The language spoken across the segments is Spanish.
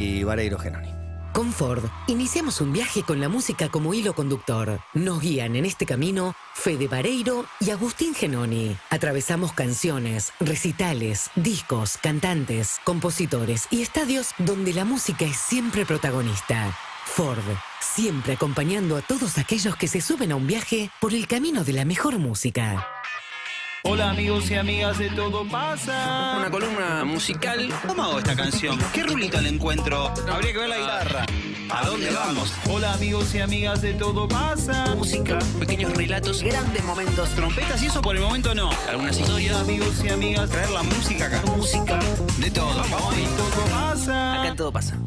y Vareiro Genoni. Con Ford, iniciamos un viaje con la música como hilo conductor. Nos guían en este camino Fede Vareiro y Agustín Genoni. Atravesamos canciones, recitales, discos, cantantes, compositores y estadios donde la música es siempre protagonista. Ford, siempre acompañando a todos aquellos que se suben a un viaje por el camino de la mejor música. Hola amigos y amigas de Todo Pasa. Una columna musical. ¿Cómo hago esta canción? ¿Qué rulito le encuentro? Habría que ver la guitarra. ¿A dónde vamos? Hola amigos y amigas de Todo Pasa. Música, pequeños relatos, Grandes momentos. Trompetas y eso por el momento no. algunas historias, Amigos y amigas, traer la música acá. música, de todo. Vamos. Y Todo Pasa. Acá en Todo Pasa.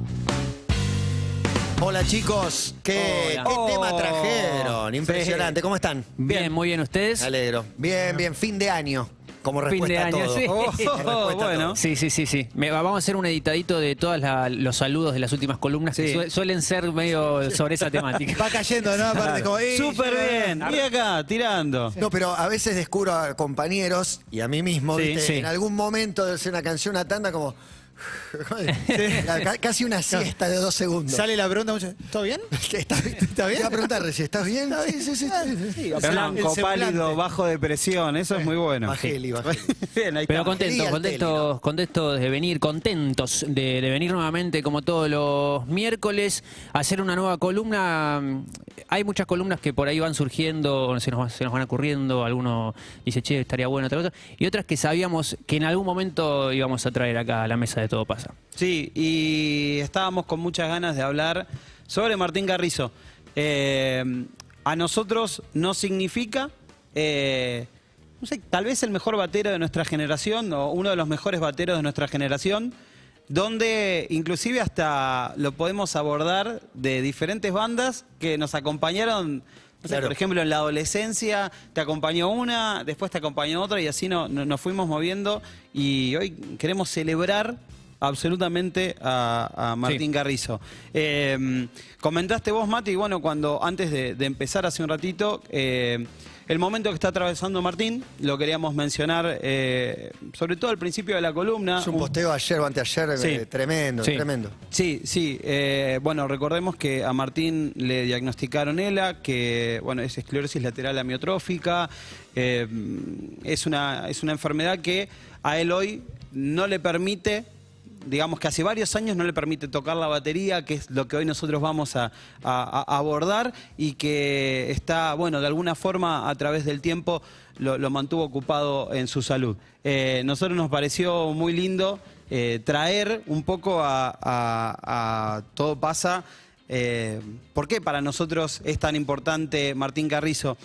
Hola chicos, ¿qué tema trajeron? Impresionante, ¿cómo están? Bien, muy bien, ¿ustedes? Me alegro. Bien, bien, fin de año. Como Fin de respuesta año, a todo. sí. Como respuesta a Bueno. todo. Sí. Vamos a hacer un editadito de todos los saludos de las últimas columnas que suelen ser medio sobre esa temática. Va cayendo, ¿no? Aparte como, Súper bien. Y acá, tirando. No, pero a veces descubro a compañeros y a mí mismo, Sí, ¿viste? sí. En algún momento de hacer una canción, una tanda, como... Casi una siesta de 2 segundos. Sale la pregunta mucho. ¿Todo bien? ¿Estás bien? ¿Está bien? Te iba a preguntar recién, ¿estás bien? Sí. Blanco, el semblante. pálido, bajo de presión. Eso es muy bueno. Bajeli. Bien, ahí Pero está. contentos de venir, contentos de venir nuevamente como todos los miércoles a hacer una nueva columna. Hay muchas columnas que por ahí van surgiendo, se nos van ocurriendo, alguno dice, che, estaría bueno, otra cosa, y otras que sabíamos que en algún momento íbamos a traer acá a la mesa de Todo Pasa. Sí, y estábamos con muchas ganas de hablar sobre Martín Carrizo. A nosotros nos significa, no sé, tal vez el mejor batero de nuestra generación o uno de los mejores bateros de nuestra generación, donde inclusive hasta lo podemos abordar de diferentes bandas que nos acompañaron. No sé, Claro. por ejemplo, en la adolescencia te acompañó una, después te acompañó otra y así nos fuimos moviendo. Y hoy queremos celebrar absolutamente a Martín Carrizo. Comentaste vos, Mati, bueno, cuando antes de empezar hace un ratito, el momento que está atravesando Martín, lo queríamos mencionar, sobre todo al principio de la columna. Es un posteo ayer o anteayer Sí. tremendo, Sí. tremendo. Sí. Bueno, recordemos que a Martín le diagnosticaron ELA, que bueno, es esclerosis lateral amiotrófica. Es una enfermedad que a él hoy no le permite, digamos que hace varios años no le permite tocar la batería, que es lo que hoy nosotros vamos a abordar, y que está, bueno, de alguna forma a través del tiempo lo mantuvo ocupado en su salud. Nosotros nos pareció muy lindo traer un poco a Todo Pasa. ¿Por qué para nosotros es tan importante Martín Carrizo?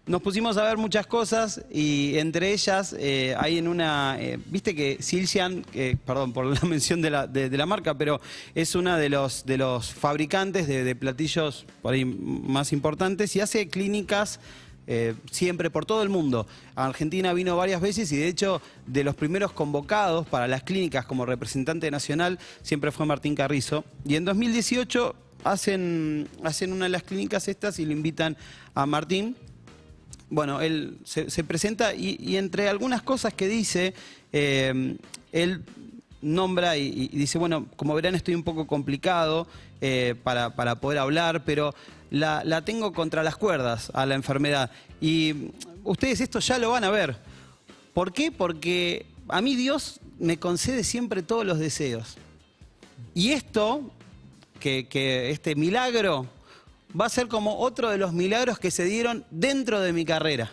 Nos pusimos a ver muchas cosas y entre ellas hay en una... Viste que Silsian, perdón por la mención de la marca, pero es una de los fabricantes de platillos por ahí más importantes y hace clínicas siempre por todo el mundo. A Argentina vino varias veces y de hecho de los primeros convocados para las clínicas como representante nacional siempre fue Martín Carrizo. Y en 2018 hacen una de las clínicas estas y le invitan a Martín. Bueno, él se presenta y entre algunas cosas que dice, él nombra y dice, bueno, como verán estoy un poco complicado para poder hablar, pero la tengo contra las cuerdas a la enfermedad. Y ustedes esto ya lo van a ver. ¿Por qué? Porque a mí Dios me concede siempre todos los deseos. Y esto, que este milagro... va a ser como otro de los milagros que se dieron dentro de mi carrera.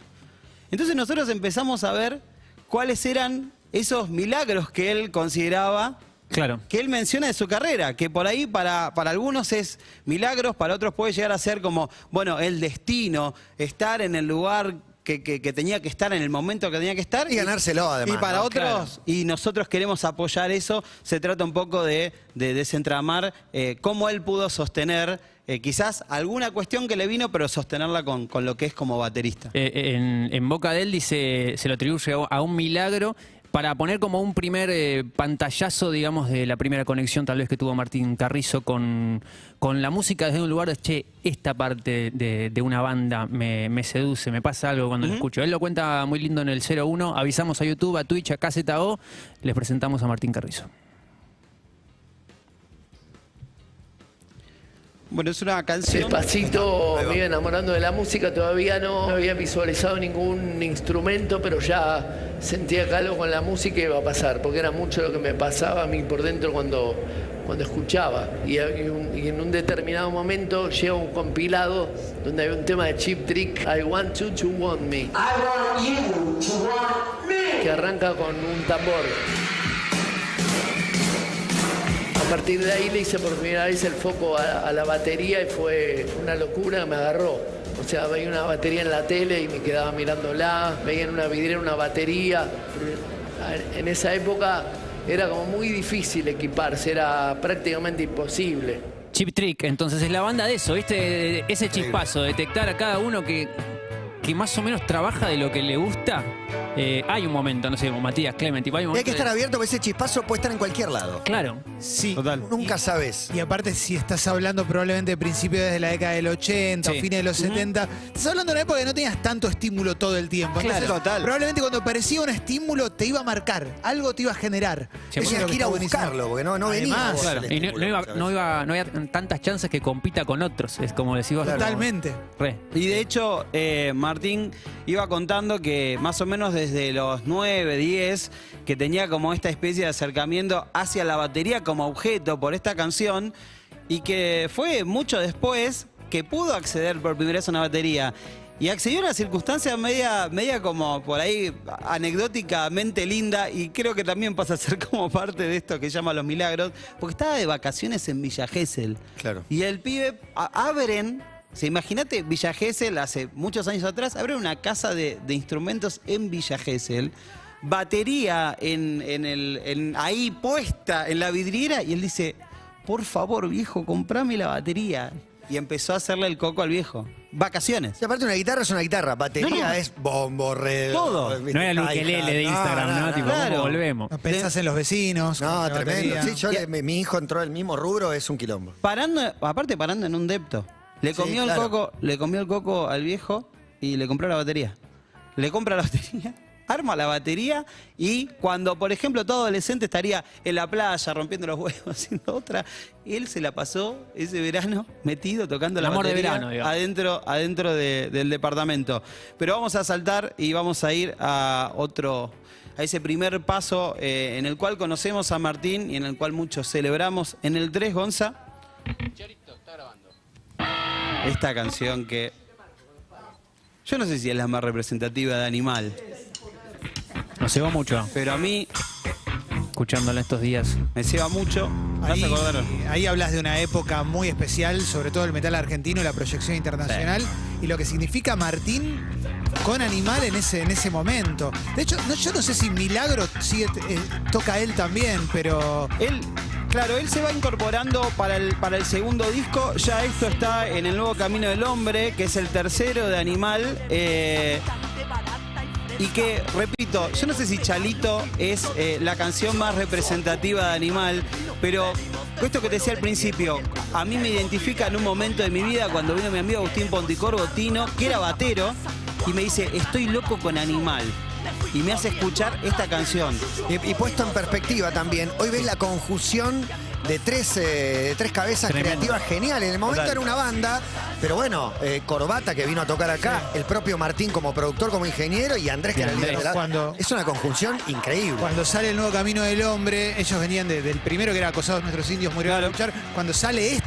Entonces nosotros empezamos a ver cuáles eran esos milagros que él consideraba, Claro. que él menciona de su carrera, que por ahí para algunos es milagros, para otros puede llegar a ser como, bueno, el destino, estar en el lugar que tenía que estar en el momento que tenía que estar. Y ganárselo, además, Y para ¿no? otros, Claro. y nosotros queremos apoyar eso, se trata un poco de desentramar cómo él pudo sostener quizás alguna cuestión que le vino, pero sostenerla con lo que es como baterista. En boca de él dice, se lo atribuye a un milagro para poner como un primer pantallazo, digamos, de la primera conexión tal vez que tuvo Martín Carrizo con la música desde un lugar de, che, esta parte de una banda me seduce, me pasa algo cuando lo escucho. Él lo cuenta muy lindo en el 01, avisamos a YouTube, a Twitch, a KZO, les presentamos a Martín Carrizo. Bueno, es una canción. Despacito me iba enamorando de la música, todavía no había visualizado ningún instrumento, pero ya sentía que algo con la música iba a pasar, porque era mucho lo que me pasaba a mí por dentro cuando escuchaba. Y en un determinado momento llega un compilado donde hay un tema de Cheap Trick, I Want You to Want Me. I want you to want me. Que arranca con un tambor. A partir de ahí le hice por primera vez el foco a la batería y fue una locura, me agarró. O sea, veía una batería en la tele y me quedaba mirándola, veía en una vidriera una batería. En esa época era como muy difícil equiparse, era prácticamente imposible. Cheap Trick, entonces es la banda de eso, ¿viste? Ese chispazo, detectar a cada uno que más o menos trabaja de lo que le gusta. Hay un momento, no sé, como Matías, Clement, tipo, hay un Y hay momento que estar abierto porque ese chispazo puede estar en cualquier lado. Claro. Sí. Total. Nunca sabes. Y aparte, si estás hablando probablemente de principios desde la década del 80 Sí. o fines de los 70, estás hablando de una época que no tenías tanto estímulo todo el tiempo. Claro, Entonces, total. probablemente cuando aparecía un estímulo te iba a marcar, algo te iba a generar. Sí, Eso es Tenías lo que ir a está buenísimo. buscarlo porque no venía. Además, vos claro. el Y estímulo, no había tantas chances que compita con otros, es como decís vos. Totalmente. Re. Y de hecho, Martín iba contando que más o menos desde los 9, 10, que tenía como esta especie de acercamiento hacia la batería como objeto por esta canción, y que fue mucho después que pudo acceder por primera vez a una batería. Y accedió a una circunstancia media como por ahí anecdóticamente linda, y creo que también pasa a ser como parte de esto que llama Los Milagros, porque estaba de vacaciones en Villa Gesell. Claro. Y el pibe abren, imagínate, Villa Gesell hace muchos años atrás, abren una casa de instrumentos en Villa Gesell, batería ahí puesta en la vidriera, y él dice, por favor viejo, comprame la batería. Y empezó a hacerle el coco al viejo. Vacaciones. Y aparte una guitarra es una guitarra, batería es bombo, re... Todo. No era el ukelele de Instagram, ¿no? Tipo, claro. ¿cómo volvemos? No pensás en los vecinos. No, con la tremendo. batería. Sí, mi hijo entró el mismo rubro, es un quilombo. Aparte parando en un depto. Le Sí, comió claro. le comió el coco al viejo y le compró la batería. Le compra la batería, arma la batería, y cuando, por ejemplo, todo adolescente estaría en la playa rompiendo los huevos, haciendo otra, él se la pasó ese verano metido tocando El la amor de batería verano, digamos. adentro del departamento. Pero vamos a saltar y vamos a ir a ese primer paso en el cual conocemos a Martín y en el cual muchos celebramos. En el 3, Gonza. Esta canción que yo no sé si es la más representativa de Animal, Nos cebó mucho pero a mí escuchándola estos días. me ceba mucho. ¿Vas Ahí, a acordar? ahí hablas de una época muy especial, sobre todo el metal argentino y la proyección internacional, y lo que significa Martín con Animal en ese momento. De hecho, yo no sé si Milagro toca él también, pero... Él se va incorporando para el segundo disco. Ya esto está en El Nuevo Camino del Hombre, que es el tercero de Animal. Y que, repito, yo no sé si Chalito es la canción más representativa de Animal, pero esto que te decía al principio, a mí me identifica en un momento de mi vida cuando vino mi amigo Agustín Ponticorvo Tino, que era batero, y me dice, estoy loco con Animal. Y me hace escuchar esta canción. Y puesto en perspectiva también, hoy ves la conjunción de tres cabezas Tremendo. creativas geniales. En el momento Total. era una banda, pero bueno, Corbata que vino a tocar acá, el propio Martín como productor, como ingeniero, y Andrés que Y era el líder de la... Cuando- Es una conjunción increíble. Cuando sale El Nuevo Camino del Hombre, ellos venían del primero que era Acosados Nuestros Indios Murieron a luchar. Cuando sale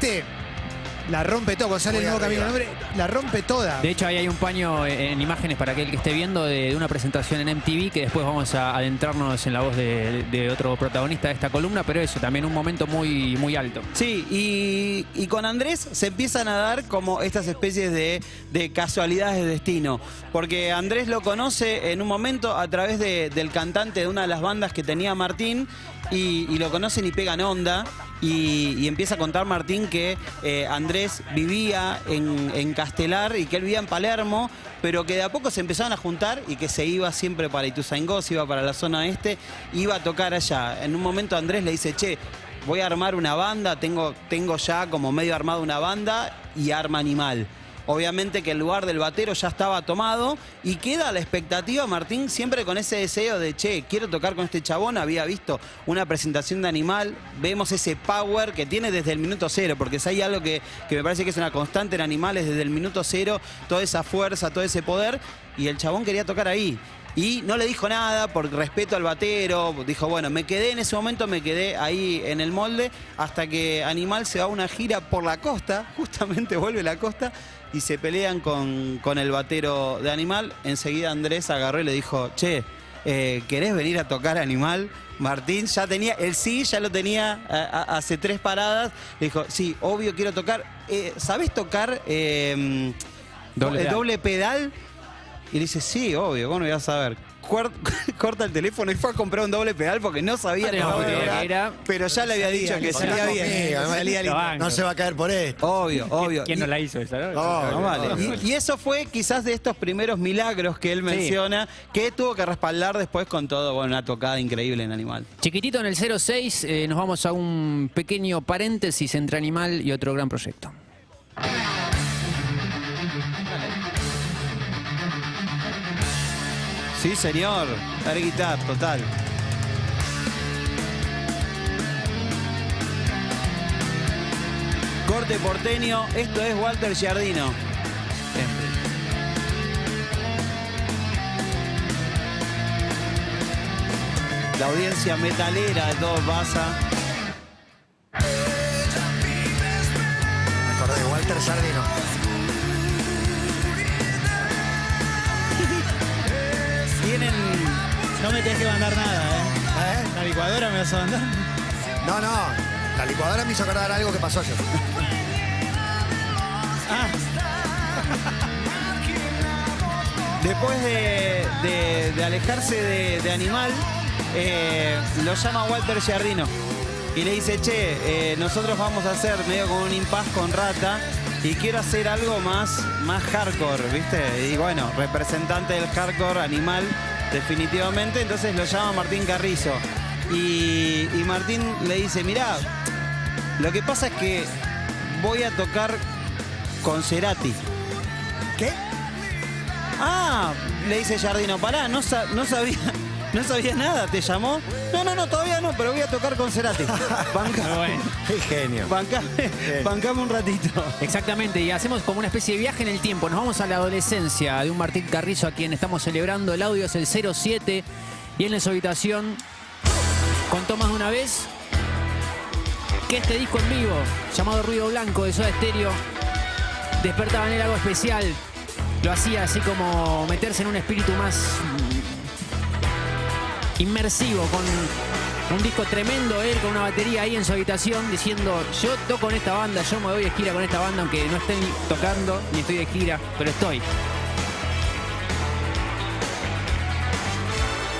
la rompe todo. Cuando sale Muy El Nuevo arriba. Camino del Hombre, la rompe toda. De hecho, ahí hay un paño en imágenes para aquel que esté viendo de una presentación en MTV, que después vamos a adentrarnos en la voz de otro protagonista de esta columna, pero eso, también un momento muy, muy alto. Sí, y con Andrés se empiezan a dar como estas especies de casualidades de destino. Porque Andrés lo conoce en un momento a través del cantante de una de las bandas que tenía Martín, y lo conocen y pegan onda. Y empieza a contar Martín que Andrés vivía en Castelar y que él vivía en Palermo, pero que de a poco se empezaban a juntar y que se iba siempre para Ituzaingó, se iba para la zona este, iba a tocar allá. En un momento Andrés le dice, che, voy a armar una banda, tengo ya como medio armado una banda, y arma Animal. obviamente que el lugar del batero ya estaba tomado y queda a la expectativa Martín siempre con ese deseo de, che, quiero tocar con este chabón, había visto una presentación de Animal, vemos ese power que tiene desde el minuto cero, porque si hay algo que me parece que es una constante en Animales desde el minuto cero, toda esa fuerza, todo ese poder, y el chabón quería tocar ahí. Y no le dijo nada por respeto al batero, dijo, bueno, me quedé en ese momento, me quedé ahí en el molde, hasta que Animal se va a una gira por la costa, justamente vuelve a la costa, y se pelean con el batero de Animal. Enseguida Andrés agarró y le dijo, che, ¿querés venir a tocar Animal? Martín ya tenía, el sí ya lo tenía hace 3 paradas, le dijo, sí, obvio quiero tocar, ¿sabés tocar doble pedal? Y le dice, sí, obvio, ¿cómo no voy a saber? Corta el teléfono y fue a comprar un doble pedal porque no sabía pero ya le había dicho que salía bien. No se va a caer por esto. Obvio. ¿Quién no la hizo esa? No, vale. Y eso fue quizás de estos primeros milagros que él menciona, que tuvo que respaldar después con todo, bueno, una tocada increíble en Animal. Chiquitito en el 06, nos vamos a un pequeño paréntesis entre Animal y otro gran proyecto. Sí, señor. Air Guitar, total. Corte porteño, esto es Walter Giardino. La audiencia metalera de Todo Pasa. Me acordé de Walter Giardino. Tienen... No me tenés que mandar nada, ¿eh? ¿La licuadora me vas a mandar? No, la licuadora me hizo acordar algo que pasó ayer. Después de alejarse de Animal, lo llama Walter Giardino y le dice, che, nosotros vamos a hacer medio como un impas con Rata y quiero hacer algo más hardcore, ¿viste? Y bueno, representante del hardcore, Animal, definitivamente. Entonces lo llama Martín Carrizo y Martín le dice, mirá, lo que pasa es que voy a tocar con Cerati. ¿Qué? Le dice Giardino, pará, no sabía nada, ¿te llamó? No, todavía no, pero voy a tocar con Cerati. Qué genio. Bancame un ratito. Exactamente, y hacemos como una especie de viaje en el tiempo. Nos vamos a la adolescencia de un Martín Carrizo a quien estamos celebrando. El audio es el 07 y él en su habitación contó más de una vez que este disco en vivo, llamado Ruido Blanco de Soda Stereo, despertaba en él algo especial. Lo hacía así como meterse en un espíritu más inmersivo, con un disco tremendo, él con una batería ahí en su habitación diciendo, yo toco en esta banda, yo me voy de gira con esta banda, aunque no estoy tocando ni estoy de gira, pero estoy.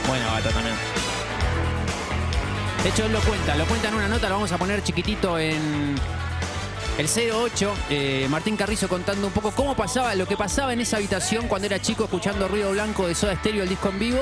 Bueno, Gata también. De hecho, él lo cuenta en una nota, lo vamos a poner chiquitito en el 08, Martín Carrizo contando un poco cómo pasaba, lo que pasaba en esa habitación cuando era chico escuchando Ruido Blanco de Soda Stereo, el disco en vivo,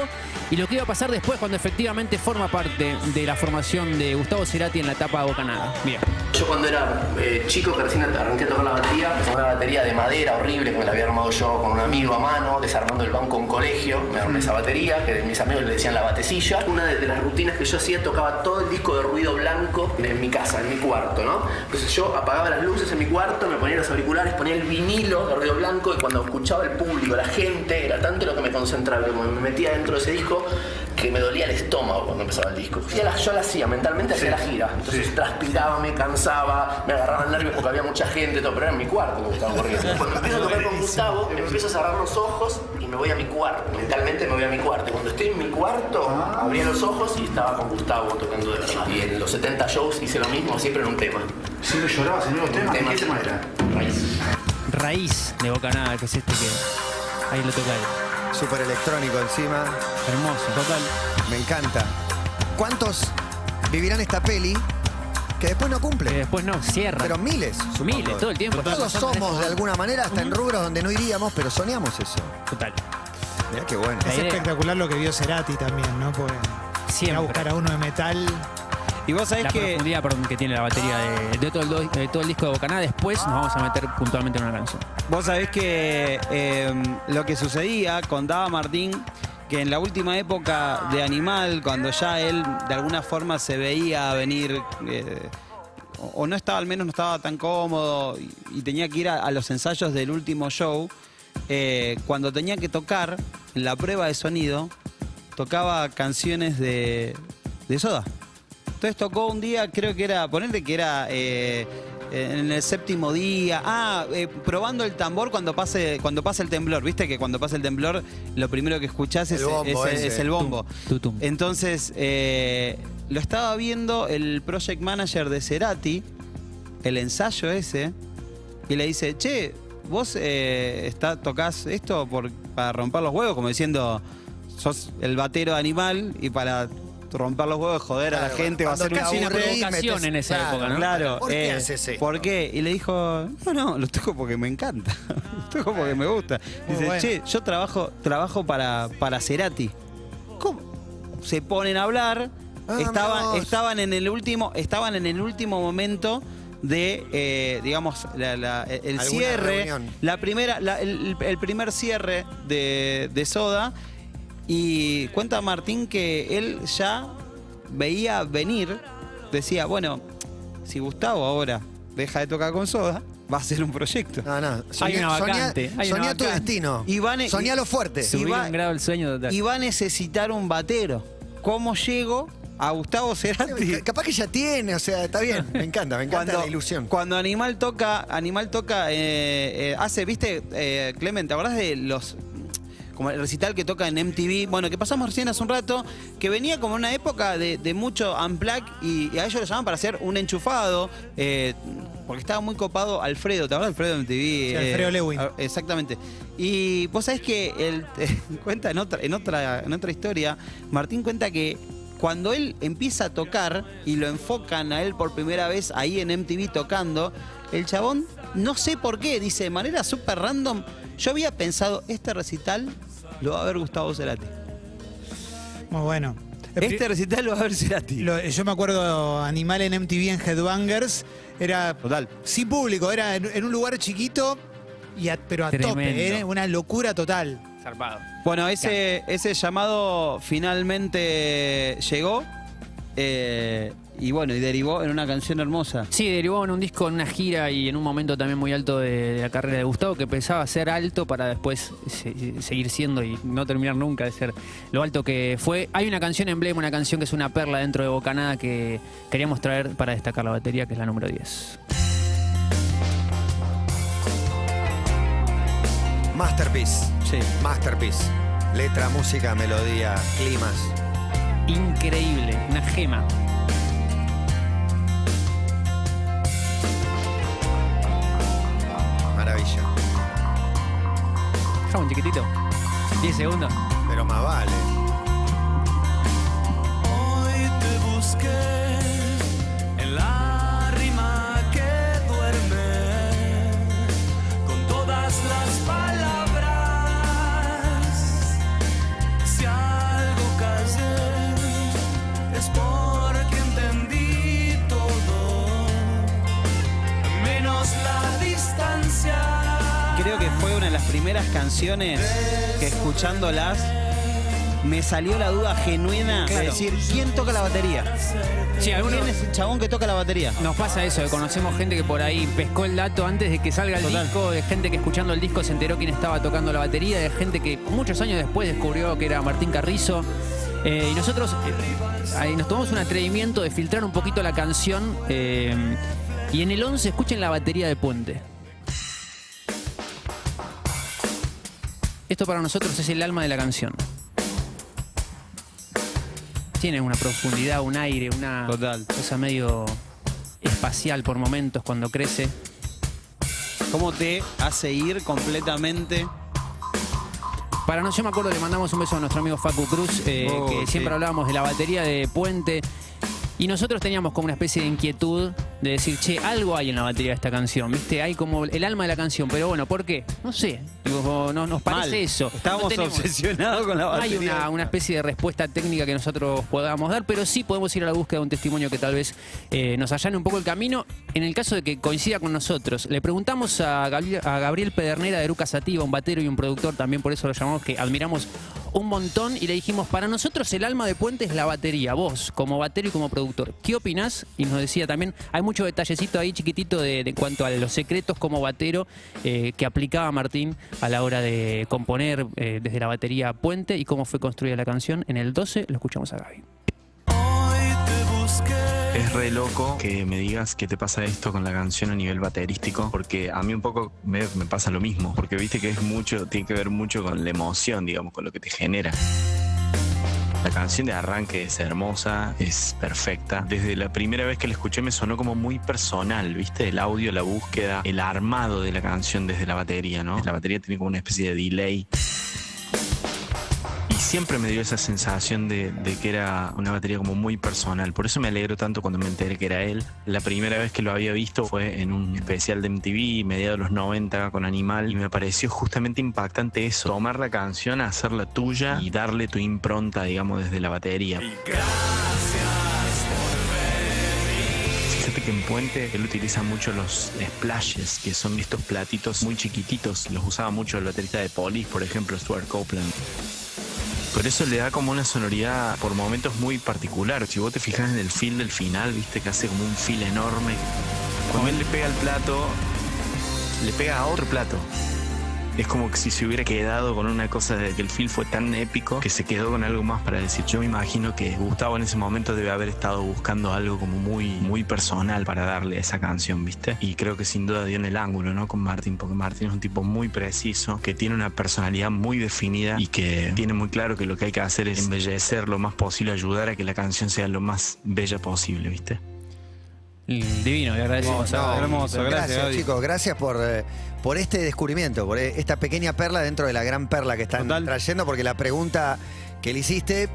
y lo que iba a pasar después cuando efectivamente forma parte de la formación de Gustavo Cerati en la etapa Bocanada. Mira. Yo cuando era chico, que recién arranqué a tocar la batería, una batería de madera horrible que me la había armado yo con un amigo a mano, desarmando el banco en un colegio, me armé esa batería, que mis amigos le decían la batecilla. Una de las rutinas que yo hacía, tocaba todo el disco de Ruido Blanco en mi casa, en mi cuarto, ¿no? Entonces yo apagaba las luces en mi cuarto, me ponía los auriculares, ponía el vinilo de Ruido Blanco, y cuando escuchaba el público, la gente, era tanto lo que me concentraba, como me metía dentro de ese disco, que me dolía el estómago cuando empezaba el disco. Yo la hacía, mentalmente hacía la gira. Entonces transpiraba, me cansaba, me agarraban nervios porque había mucha gente, todo, pero era en mi cuarto que estaba corriendo. Cuando empiezo a tocar con Gustavo, me empiezo a cerrar los ojos y me voy a mi cuarto. Mentalmente me voy a mi cuarto. Y cuando estoy en mi cuarto, abría los ojos y estaba con Gustavo tocando de verdad. Y en los 70 shows hice lo mismo, siempre en un tema. ¿Siempre llorabas en nuevos temas? ¿Qué tema era? Raíz de Bocanada, que es este que ahí lo toca él. Súper electrónico encima. Hermoso, total. Me encanta. ¿Cuántos vivirán esta peli que después no cumplen? Después no, cierra. Pero miles. Miles, todo el tiempo. Todos somos de alguna manera, hasta en rubros donde no iríamos, pero soñamos eso. Total. Mirá qué bueno. Es espectacular lo que vio Cerati también, ¿no? Porque Siempre. ir a buscar a uno de metal. Y vos sabés la que profundidad que tiene la batería de todo el disco de Bocanada. Después nos vamos a meter puntualmente en una canción. Vos sabés que lo que sucedía, contaba Martín, que en la última época de Animal, cuando ya él de alguna forma se veía venir, o no estaba, al menos no estaba tan cómodo, y tenía que ir a los ensayos del último show, cuando tenía que tocar, en la prueba de sonido, tocaba canciones de Soda. Entonces tocó un día, creo que era, ponele que era en el 7º día, probando el tambor cuando pasa el temblor. Viste que cuando pasa el temblor lo primero que escuchás es el bombo. Tutum. Entonces lo estaba viendo el project manager de Cerati, el ensayo ese, y le dice, che, vos tocás esto para romper los huevos, como diciendo, sos el batero de Animal y para romper los huevos, joder a la gente, va a ser una provocación en esa época, ¿no? Claro. ¿Por qué haces esto? ¿Por qué? Y le dijo, no, lo toco porque me encanta. Lo toco porque me gusta. Dice, bueno. che, yo trabajo para Cerati. ¿Cómo? Se ponen a hablar. Estaban en el último momento de, digamos, el cierre, reunión? el primer cierre de Soda. Y cuenta Martín que él ya veía venir, decía, bueno, si Gustavo ahora deja de tocar con Soda, va a ser un proyecto. No. Hay una vacante. Soñá tu destino. Soñá lo fuerte. Subir un grado el sueño total. Y va a necesitar un batero. ¿Cómo llego a Gustavo Cerati? Capaz que ya tiene, o sea, está bien. Me encanta la ilusión. Cuando Animal toca, hace, viste, Clemente, ¿te acordás de los... como el recital que toca en MTV, bueno, que pasamos recién hace un rato, que venía como una época de mucho unplug y a ellos lo llaman para hacer un enchufado, porque estaba muy copado Alfredo, ¿te acuerdas de Alfredo de MTV? Sí, Alfredo Lewin. Exactamente. Y vos sabés que él cuenta en otra historia, Martín cuenta que cuando él empieza a tocar y lo enfocan a él por primera vez ahí en MTV tocando, el chabón, no sé por qué, dice de manera súper random, yo había pensado, este recital lo va a ver Gustavo Cerati. Muy bueno. Este recital lo va a ver Cerati. Yo me acuerdo Animal en MTV en Headbangers. Era Total. sin público, era en un lugar chiquito, pero a Tremendo. tope. Era una locura total. Zarpado. Bueno, ese llamado finalmente llegó y bueno, y derivó en una canción hermosa. Sí, derivó en un disco, en una gira y en un momento también muy alto de la carrera de Gustavo, que pensaba ser alto para después seguir siendo y no terminar nunca de ser lo alto que fue. Hay una canción emblema, una canción que es una perla dentro de Bocanada que queríamos traer para destacar la batería, que es la número 10. Masterpiece. Sí. Masterpiece. Letra, música, melodía, climas. Increíble, una gema. Maravilla. Dejamos un chiquitito. 10 segundos. Pero más vale. Hoy te busqué en la rima que duerme con todas las palabras. Si algo callé es porque entendí todo, menos la distancia. Creo que fue una de las primeras canciones que escuchándolas me salió la duda genuina de decir, ¿quién toca la batería? Sí, ¿Quién es el chabón que toca la batería? Nos pasa eso, que conocemos gente que por ahí pescó el dato antes de que salga el Total. disco, de gente que escuchando el disco se enteró quién estaba tocando la batería, de gente que muchos años después descubrió que era Martín Carrizo. Y nosotros ahí nos tomamos un atrevimiento de filtrar un poquito la canción y en el 11 escuchen la batería de Puente. Esto para nosotros es el alma de la canción. Tiene una profundidad, un aire, una Total. cosa medio espacial por momentos cuando crece. ¿Cómo te hace ir completamente? Para nosotros, yo me acuerdo, le mandamos un beso a nuestro amigo Facu Cruz, que sí. siempre hablábamos de la batería de Puente. Y nosotros teníamos como una especie de inquietud de decir, che, algo hay en la batería de esta canción, ¿viste? Hay como el alma de la canción, pero bueno, ¿por qué? No sé, digo, no, nos parece Mal. eso. Estábamos obsesionados con la No hay batería. una especie de respuesta técnica que nosotros podamos dar, pero sí podemos ir a la búsqueda de un testimonio que tal vez nos allane un poco el camino. En el caso de que coincida con nosotros, le preguntamos a Gabriel Pedernera de Eruca Sativa, un batero y un productor, también por eso lo llamamos, que admiramos un montón, y le dijimos, para nosotros el alma de Puente es la batería, vos como batero y como productor, ¿qué opinás? Y nos decía también, hay mucho detallecito ahí chiquitito de cuanto a los secretos como batero que aplicaba Martín a la hora de componer desde la batería Puente y cómo fue construida la canción. En el 12 lo escuchamos a Gaby. Es re loco que me digas que te pasa esto con la canción a nivel baterístico, porque a mí un poco me pasa lo mismo, porque viste que es mucho, tiene que ver mucho con la emoción, digamos, con lo que te genera. La canción de arranque es hermosa, es perfecta. Desde la primera vez que la escuché me sonó como muy personal, ¿viste? El audio, la búsqueda, el armado de la canción desde la batería, ¿no? La batería tiene como una especie de delay. Y siempre me dio esa sensación de que era una batería como muy personal. Por eso me alegro tanto cuando me enteré que era él. La primera vez que lo había visto fue en un especial de MTV, mediados de los 90, con Animal. Y me pareció justamente impactante eso. Tomar la canción, hacerla tuya y darle tu impronta, digamos, desde la batería. Fíjate que en Puente él utiliza mucho los splashes, que son estos platitos muy chiquititos. Los usaba mucho el baterista de Police, por ejemplo, Stuart Copeland. Por eso le da como una sonoridad por momentos muy particular. Si vos te fijas en el feel del final, viste que hace como un feel enorme. Cuando él le pega al plato, le pega a otro plato. Es como que si se hubiera quedado con una cosa de que el feel fue tan épico que se quedó con algo más para decir. Yo me imagino que Gustavo en ese momento debe haber estado buscando algo como muy personal para darle a esa canción, ¿viste? Y creo que sin duda dio en el ángulo, ¿no? Con Martín, porque Martín es un tipo muy preciso, que tiene una personalidad muy definida y que tiene muy claro que lo que hay que hacer es embellecer lo más posible, ayudar a que la canción sea lo más bella posible, ¿viste? Divino, y agradecemos. Hermoso, gracias, Gaby. chicos, gracias por este descubrimiento, por esta pequeña perla dentro de la gran perla que están trayendo, porque la pregunta que le hiciste,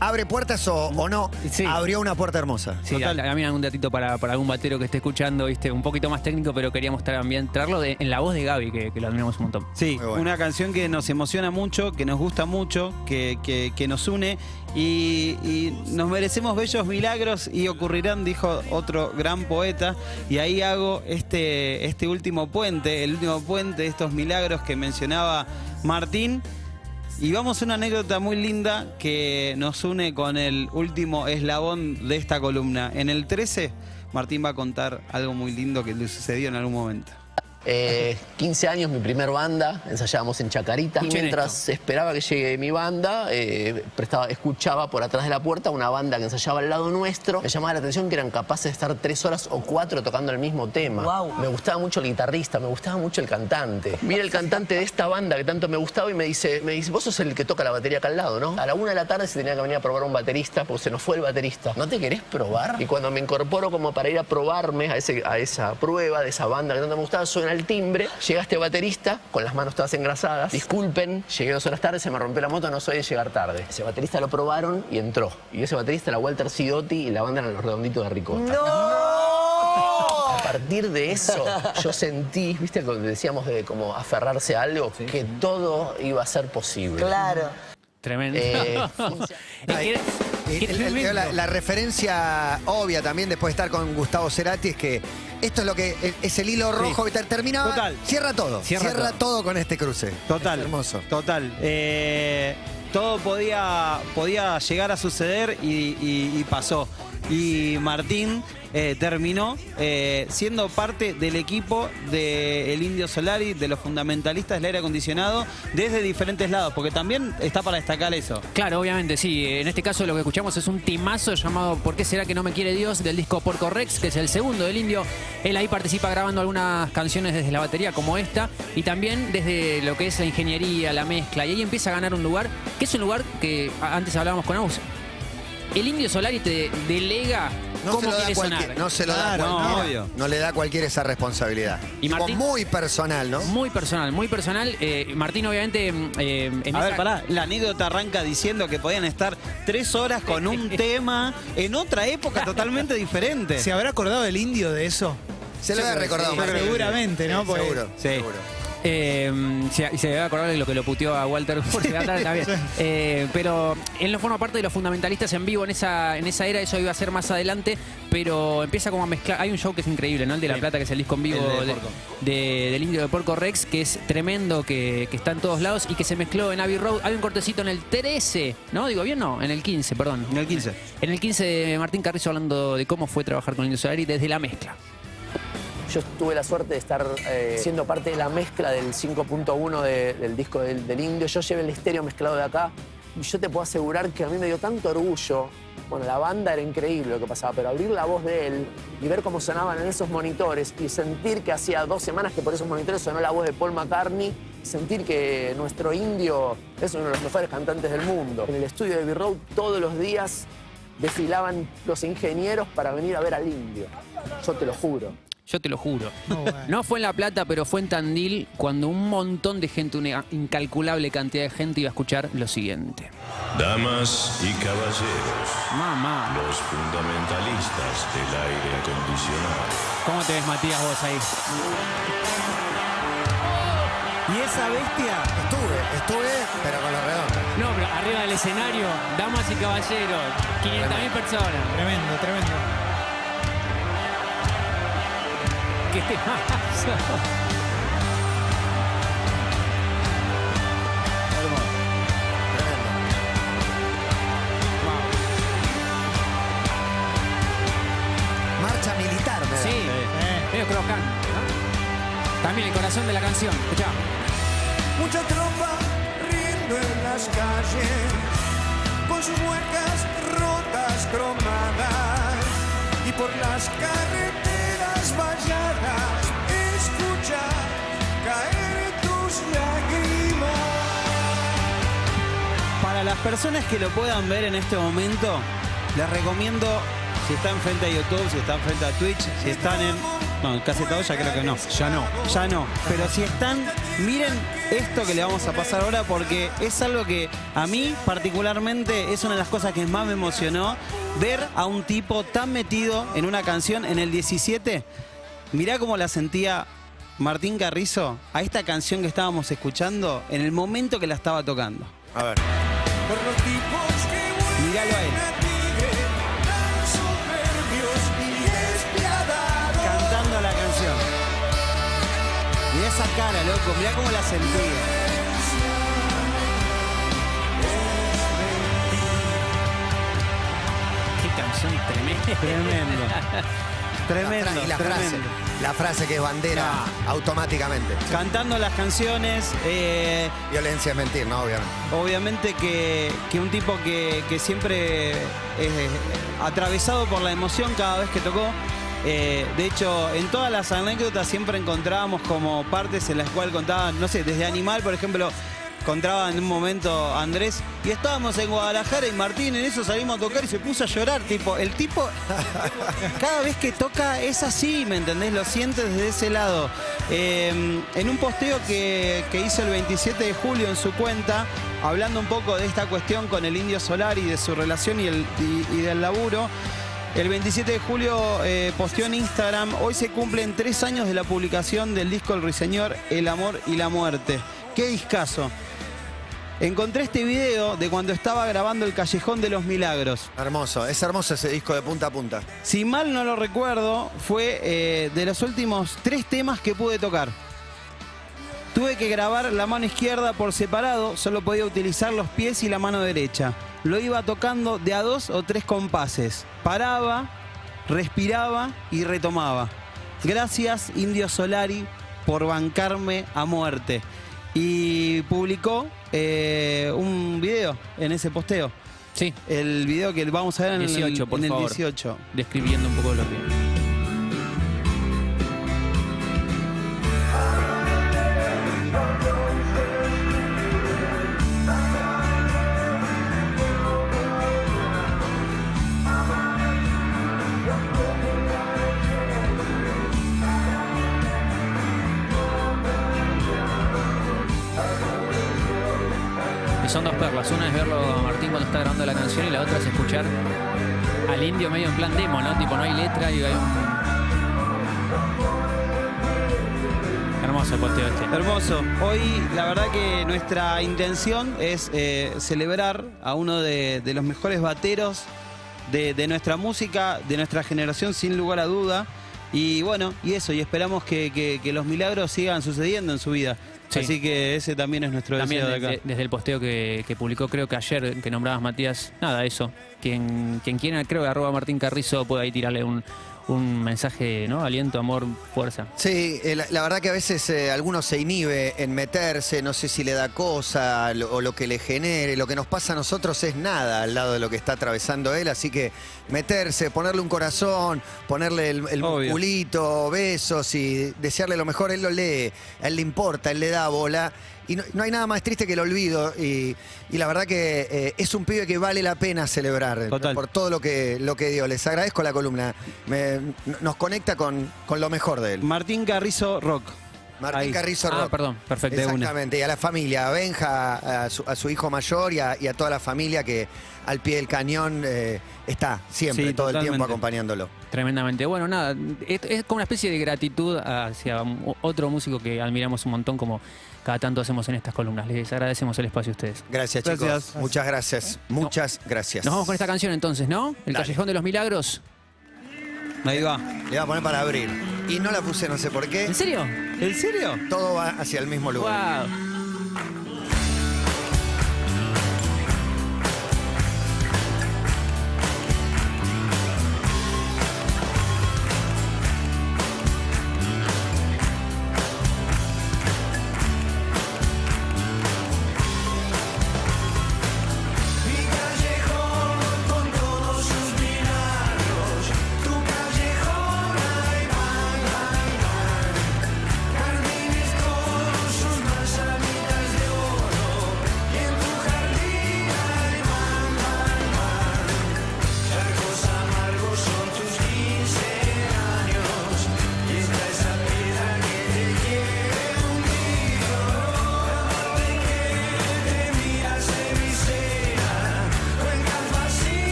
¿abre puertas o no? Sí. Abrió una puerta hermosa. Sí, a mí algún datito para algún batero que esté escuchando, viste, un poquito más técnico, pero queríamos también traerlo en la voz de Gaby, que lo admiramos un montón. Sí, Muy bueno. una canción que nos emociona mucho, que nos gusta mucho, que nos une y nos merecemos bellos milagros y ocurrirán, dijo otro gran poeta. Y ahí hago este último puente, el último puente de estos milagros que mencionaba Martín. Y vamos a una anécdota muy linda que nos une con el último eslabón de esta columna. En el 13, Martín va a contar algo muy lindo que le sucedió en algún momento. 15 años, mi primer banda, ensayábamos en Chacarita. Y mientras esperaba que llegue mi banda, escuchaba por atrás de la puerta una banda que ensayaba al lado nuestro. Me llamaba la atención que eran capaces de estar 3 horas o 4 tocando el mismo tema. Wow. Me gustaba mucho el guitarrista, me gustaba mucho el cantante. Mira el cantante de esta banda que tanto me gustaba y me dice, vos sos el que toca la batería acá al lado, ¿no? A la 1 de la tarde se tenía que venir a probar un baterista porque se nos fue el baterista. ¿No te querés probar? Y cuando me incorporo como para ir a probarme a esa prueba de esa banda que tanto me gustaba, suena el timbre, llega este baterista con las manos todas engrasadas. Disculpen, llegué 2 horas tarde, se me rompió la moto, no soy de llegar tarde. Ese baterista lo probaron y entró. Y ese baterista era Walter Sidotti y la banda eran Los Redonditos de Ricota. ¡No! A partir de eso, yo sentí, viste, cuando decíamos de como aferrarse a algo, que todo iba a ser posible. Claro. Tremendo. La referencia obvia también después de estar con Gustavo Cerati es que esto es lo que es el hilo rojo que terminaba. Total. Cierra todo. Cierra todo con este cruce. Total. Es hermoso. Total. Todo podía llegar a suceder y pasó. Y Martín terminó siendo parte del equipo del Indio Solari, de los fundamentalistas del aire acondicionado, desde diferentes lados, porque también está para destacar eso. Claro, obviamente, sí. En este caso lo que escuchamos es un timazo llamado ¿Por qué será que no me quiere Dios? Del disco Porco Rex, que es el segundo del Indio. Él ahí participa grabando algunas canciones desde la batería como esta y también desde lo que es la ingeniería, la mezcla. Y ahí empieza a ganar un lugar, que es un lugar que antes hablábamos con Aus. El Indio Solari te delega cómo quiere sonar. No se lo da cualquiera. obvio. No le da cualquiera esa responsabilidad. Y Martín, muy personal, ¿no? Muy personal, muy personal. Martín, obviamente, A ver, pará, la anécdota arranca diciendo que podían estar 3 horas con un tema en otra época totalmente diferente. ¿Se habrá acordado el Indio de eso? Se lo había recordado. Seguramente, ¿no? Porque- Seguro, Sí. seguro. y se debe acordar de lo que lo puteó a Walter por Sebastián, está bien. Pero él no forma parte de los fundamentalistas en vivo en esa era, eso iba a ser más adelante, pero empieza como a mezclar. Hay un show que es increíble, ¿no? El de La Plata, que es el disco en vivo del Indio de Porco Rex, que es tremendo, que está en todos lados y que se mezcló en Abbey Road. Hay un cortecito en el 13, ¿no? Digo bien, no, en el 15, perdón. En el 15. En el 15 de Martín Carrizo hablando de cómo fue trabajar con Indio Solari desde la mezcla. Yo tuve la suerte de estar siendo parte de la mezcla del 5.1 del disco del Indio. Yo llevé el estéreo mezclado de acá y yo te puedo asegurar que a mí me dio tanto orgullo. Bueno, la banda era increíble lo que pasaba, pero abrir la voz de él y ver cómo sonaban en esos monitores y sentir que hacía 2 semanas que por esos monitores sonó la voz de Paul McCartney, sentir que nuestro Indio es uno de los mejores cantantes del mundo. En el estudio de Abbey Road todos los días desfilaban los ingenieros para venir a ver al Indio. Yo te lo juro. Yo te lo juro. Bueno. No fue en La Plata, pero fue en Tandil, cuando un montón de gente, una incalculable cantidad de gente iba a escuchar lo siguiente. Damas y caballeros, Mamá. los fundamentalistas del aire acondicionado. ¿Cómo te ves, Matías, vos ahí? Y esa bestia. Estuve, pero con los redondos. No, pero arriba del escenario, damas y caballeros, 500.000 personas. Tremendo, tremendo. ¡Qué temazo! Marcha militar, me da. Sí, medio crocante, ¿no? También el corazón de la canción. Escuchá. Mucha tropa riendo en las calles, con sus muecas rotas cromadas, y por las carreteras valladas escucha caer tus lágrimas. Para las personas que lo puedan ver en este momento, les recomiendo, si están frente a YouTube, si están frente a Twitch, si están en... No, casi todos ya creo que no. Ya no. Ya no. Pero si están, miren esto que le vamos a pasar ahora, porque es algo que a mí particularmente es una de las cosas que más me emocionó, ver a un tipo tan metido en una canción en el 17. Mirá cómo la sentía Martín Carrizo a esta canción que estábamos escuchando en el momento que la estaba tocando. A ver. Por los tipos que Míralo a él. tan soberbios y despiadados. Cantando la canción. Mirá esa cara, loco, mirá cómo la sentía. Qué canción tremenda. Tremendo. Y la tremendo. frase. La frase que es bandera automáticamente. Cantando las canciones, Violencia es mentir, ¿no? Obviamente. obviamente que un tipo que siempre atravesado por la emoción cada vez que tocó. De hecho, en todas las anécdotas siempre encontrábamos como partes en las cuales contaban, no sé, desde Animal, por ejemplo, contaba en un momento Andrés, y estábamos en Guadalajara y Martín en eso salimos a tocar y se puso a llorar, tipo, el tipo cada vez que toca es así, ¿me entendés? Lo sientes desde ese lado. En un posteo que hizo el 27 de julio en su cuenta, hablando un poco de esta cuestión con el Indio Solari, de su relación y del laburo, el 27 de julio posteó en Instagram: hoy se cumplen 3 años de la publicación del disco El Ruiseñor, El Amor y la Muerte. ¡Qué discazo! Encontré este video de cuando estaba grabando El Callejón de los Milagros. Hermoso, es hermoso ese disco de punta a punta. Si mal no lo recuerdo, fue de los últimos 3 temas que pude tocar. Tuve que grabar la mano izquierda por separado, solo podía utilizar los pies y la mano derecha. Lo iba tocando de a 2 o 3 compases. Paraba, respiraba y retomaba. Gracias, Indio Solari, por bancarme a muerte. Y publicó un video en ese posteo. Sí. El video que vamos a ver en 18, por el favor. 18. Describiendo un poco de lo que... son dos perlas. Una es verlo a Martín cuando está grabando la canción y la otra es escuchar al Indio medio en plan demo, ¿no? Tipo, no hay letra y hay un... Hermoso el posteo este. Hermoso. Hoy la verdad que nuestra intención es celebrar a uno de los mejores bateros de nuestra música, de nuestra generación, sin lugar a duda. Y bueno, y esperamos que los milagros sigan sucediendo en su vida. Sí. Así que ese también es nuestro deseo de acá. Desde el posteo que publicó, creo que ayer, que nombrabas Matías, nada, eso. Quien quiera, creo que @Martín Carrizo puede ahí tirarle un mensaje, ¿no? Aliento, amor, fuerza. Sí, la verdad que a veces alguno se inhibe en meterse, no sé si le da cosa o lo que le genere. Lo que nos pasa a nosotros es nada al lado de lo que está atravesando él, así que meterse, ponerle un corazón, ponerle el musculito, besos y desearle lo mejor, él lo lee, a él le importa, él le da bola. Y no hay nada más triste que el olvido. Y la verdad que es un pibe que vale la pena celebrar. Total. Por todo lo que dio. Les agradezco la columna. Nos conecta con lo mejor de él. Martín Carrizo Rock. Martín Carrizo Rock. Perdón, perfecto. Exactamente. Y a la familia, a Benja, a su hijo mayor y a toda la familia que al pie del cañón está siempre, Sí, todo totalmente. el tiempo acompañándolo. Tremendamente. Bueno, nada, es como una especie de gratitud hacia otro músico que admiramos un montón, como cada tanto hacemos en estas columnas. Les agradecemos el espacio a ustedes. Gracias, chicos. Gracias. Muchas gracias. Muchas gracias. Nos vamos con esta canción entonces, ¿no? El Callejón de los Milagros. Ahí va. Le voy a poner para abrir. Y no la puse, no sé por qué. ¿En serio? ¿En serio? Todo va hacia el mismo lugar. Wow.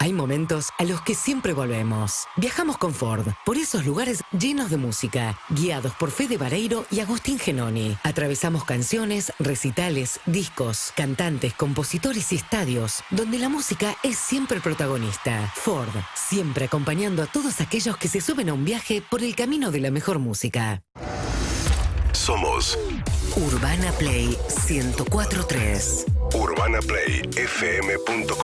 Hay momentos a los que siempre volvemos. Viajamos con Ford por esos lugares llenos de música, guiados por Fede Vareiro y Agustín Genoni. Atravesamos canciones, recitales, discos, cantantes, compositores y estadios, donde la música es siempre el protagonista. Ford, siempre acompañando a todos aquellos que se suben a un viaje por el camino de la mejor música. Somos Urbana Play 104.3. UrbanaPlayFM.com